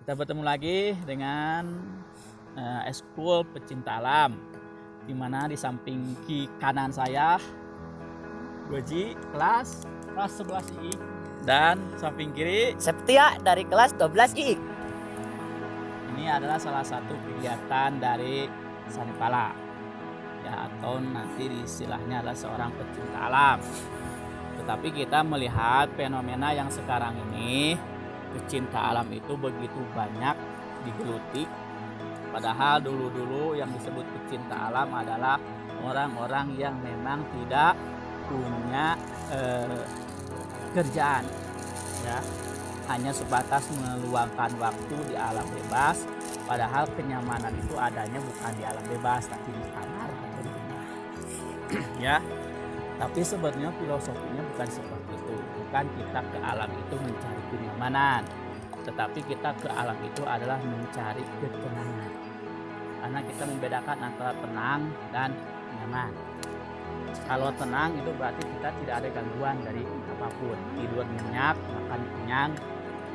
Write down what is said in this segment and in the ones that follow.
Kita bertemu lagi dengan Eskul Pecinta Alam, di mana di samping kanan saya Goji kelas 11 II, dan samping kiri Septia dari kelas 12 II. Ini adalah salah satu kegiatan dari Sanipala, ya, atau nanti istilahnya adalah seorang pecinta alam. Tetapi kita melihat fenomena yang sekarang ini, pecinta alam itu begitu banyak digeluti. Padahal dulu-dulu yang disebut pecinta alam adalah orang-orang yang memang tidak punya kerjaan, ya, hanya sebatas meluangkan waktu di alam bebas. Padahal kenyamanan itu adanya bukan di alam bebas, tapi di kamar atau di rumah. Ya, tapi sebenarnya filosofinya bukan seperti itu. Bukan kita ke alam itu mencari kenyamanan, tetapi kita ke alam itu adalah mencari ketenangan. Karena kita membedakan antara tenang dan nyaman. Kalau tenang itu berarti kita tidak ada gangguan dari apapun, tidur nyenyak, makan kenyang,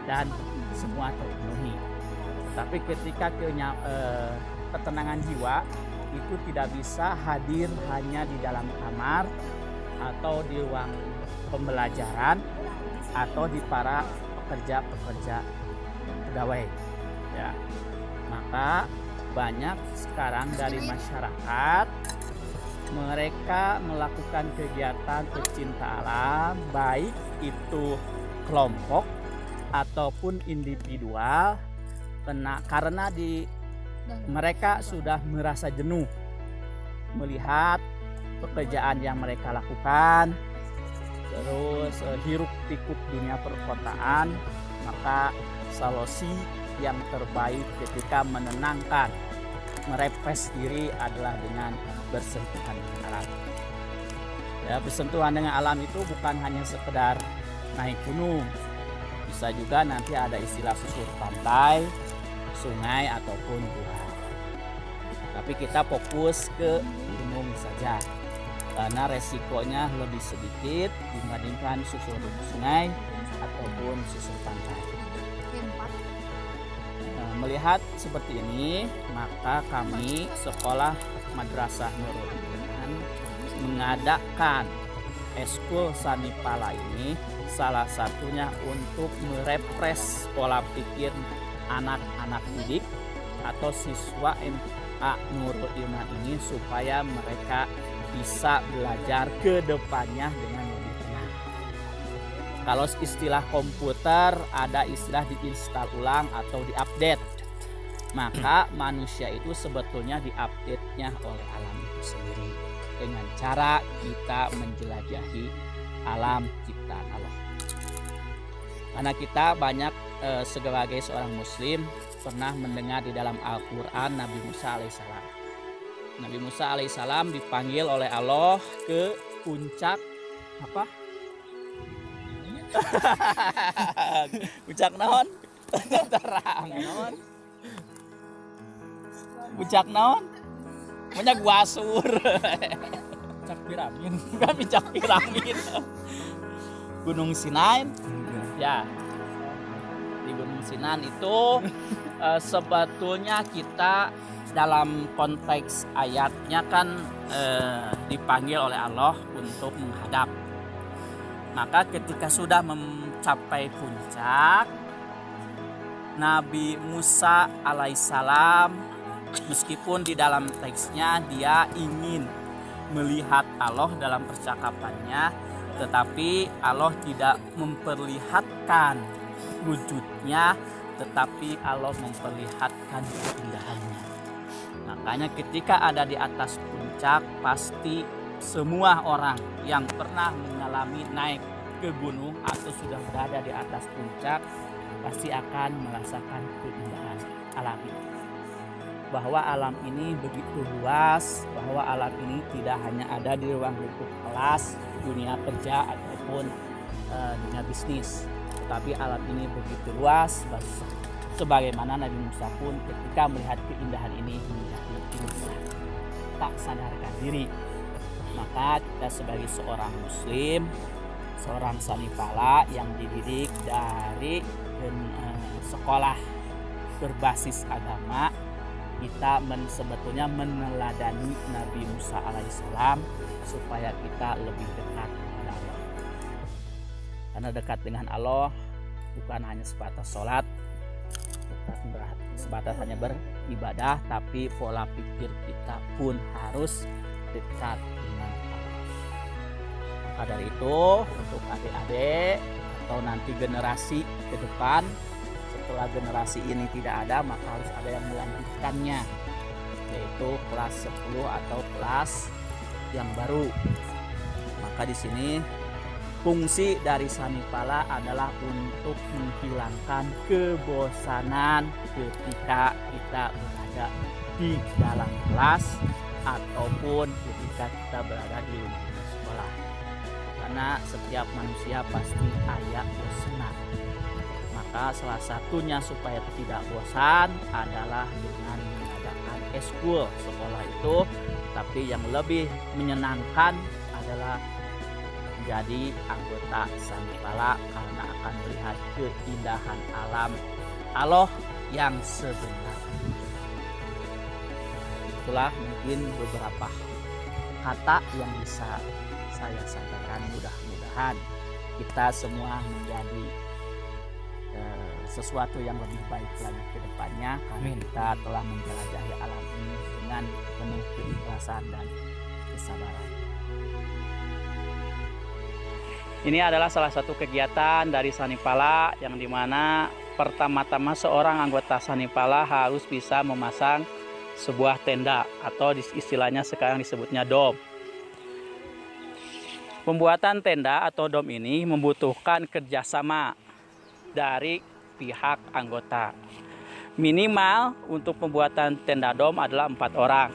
dan semua terpenuhi. Tapi ketika ketenangan jiwa itu tidak bisa hadir hanya di dalam kamar atau di ruang pembelajaran atau di para pekerja-pekerja pegawai, ya. Maka banyak sekarang dari masyarakat mereka melakukan kegiatan pecinta alam, baik itu kelompok ataupun individual, karena mereka sudah merasa jenuh melihat pekerjaan yang mereka lakukan, terus hiruk pikuk dunia perkotaan. Maka solusi yang terbaik ketika menenangkan, merefresh diri adalah dengan bersentuhan dengan alam. Ya, bersentuhan dengan alam itu bukan hanya sekedar naik gunung, bisa juga nanti ada istilah susur pantai, sungai ataupun gua. Tapi kita fokus ke gunung saja, karena resikonya lebih sedikit dibandingkan susur sungai ataupun susur pantai. Melihat seperti ini, maka kami sekolah Madrasah Nurul Iman mengadakan Eskul Sanipala ini salah satunya untuk merefresh pola pikir anak-anak didik atau siswa MA Nurul Iman ini, supaya mereka bisa belajar ke depannya dengan lebih tenang. Kalau istilah komputer ada istilah diinstal ulang atau diupdate. Maka manusia itu sebetulnya diupdate-nya oleh alam itu sendiri dengan cara kita menjelajahi alam ciptaan Allah. Karena kita banyak sebagai seorang muslim pernah mendengar di dalam Al-Quran Nabi Musa alaihissalam. Nabi Musa alaihissalam dipanggil oleh Allah ke puncak apa? Puncak naon? Terang naon? Puncak naon? Puncak Guasur. Puncak Piramid. Bukan puncak Piramid. Gunung Sinai. Ya. Di Gunung Sinai itu sebetulnya kita dalam konteks ayatnya kan dipanggil oleh Allah untuk menghadap. Maka ketika sudah mencapai puncak, Nabi Musa alaihissalam, meskipun di dalam teksnya dia ingin melihat Allah dalam percakapannya, tetapi Allah tidak memperlihatkan wujudnya, tetapi Allah memperlihatkan keindahannya. Makanya ketika ada di atas puncak, pasti semua orang yang pernah mengalami naik ke gunung atau sudah berada di atas puncak pasti akan merasakan keindahan alam ini. Bahwa alam ini begitu luas, bahwa alam ini tidak hanya ada di ruang lingkup kelas, dunia kerja ataupun dunia bisnis, tetapi alam ini begitu luas. Sebagaimana Nabi Musa pun ketika melihat keindahan ini menjadi insan, tak sadarkan diri. Maka kita sebagai seorang muslim, seorang sanipala yang dididik dari sekolah berbasis agama, kita sebetulnya meneladani Nabi Musa alaihissalam supaya kita lebih dekat kepada Allah. Karena dekat dengan Allah bukan hanya sebatas sholat, sebatas hanya beribadah, tapi pola pikir kita pun harus dekat dengan Allah. Maka dari itu untuk adik-adik atau nanti generasi ke depan, setelah generasi ini tidak ada, maka harus ada yang melanjutkannya, yaitu kelas 10 atau kelas yang baru. Maka di sini fungsi dari Sanipala adalah untuk menghilangkan kebosanan ketika kita berada di dalam kelas ataupun ketika kita berada di lingkungan sekolah. Karena setiap manusia pasti ada bosan. Maka salah satunya supaya tidak bosan adalah dengan mengadakan eskul sekolah itu. Tapi yang lebih menyenangkan adalah menjadi anggota Sanipala karena akan melihat keindahan alam Allah yang sebenarnya. Itulah mungkin beberapa kata yang bisa saya sampaikan. Mudah-mudahan kita semua menjadi sesuatu yang lebih baik lagi ke depannya, karena kita telah menjelajahi alam ini dengan penuh keikhlasan dan kesabaran. Ini adalah salah satu kegiatan dari Sanipala yang dimana pertama-tama seorang anggota Sanipala harus bisa memasang sebuah tenda atau istilahnya sekarang disebutnya dom. Pembuatan tenda atau dom ini membutuhkan kerjasama dari pihak anggota. Minimal untuk pembuatan tenda dom adalah 4 orang.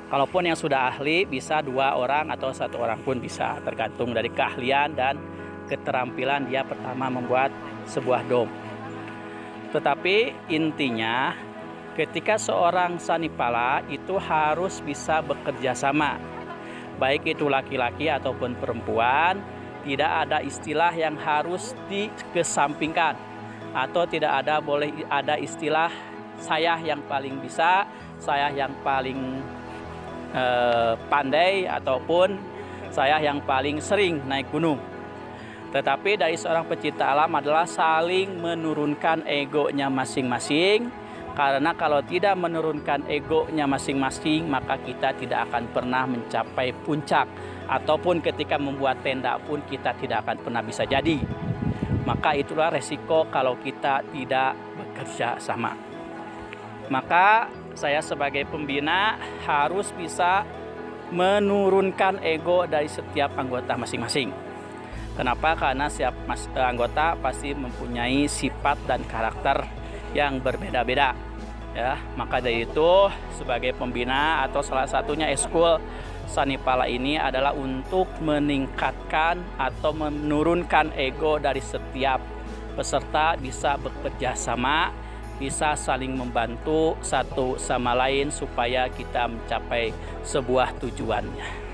Kalaupun yang sudah ahli bisa 2 orang atau 1 orang pun bisa, tergantung dari keahlian dan keterampilan dia pertama membuat sebuah dom. Tetapi intinya ketika seorang Sanipala itu harus bisa bekerja sama, baik itu laki-laki ataupun perempuan. Tidak ada istilah yang harus dikesampingkan, atau tidak boleh ada istilah saya yang paling bisa, saya yang paling pandai, ataupun saya yang paling sering naik gunung. Tetapi dari seorang pecinta alam adalah saling menurunkan egonya masing-masing, karena kalau tidak menurunkan egonya masing-masing maka kita tidak akan pernah mencapai puncak, ataupun ketika membuat tenda pun kita tidak akan pernah bisa jadi. Maka itulah resiko kalau kita tidak bekerja sama. Maka saya sebagai pembina harus bisa menurunkan ego dari setiap anggota masing-masing. Kenapa? Karena setiap anggota pasti mempunyai sifat dan karakter yang berbeda-beda. Ya, maka dari itu sebagai pembina atau salah satunya eskul Sanipala ini adalah untuk meningkatkan atau menurunkan ego dari setiap peserta, bisa bekerja sama, bisa saling membantu satu sama lain supaya kita mencapai sebuah tujuannya.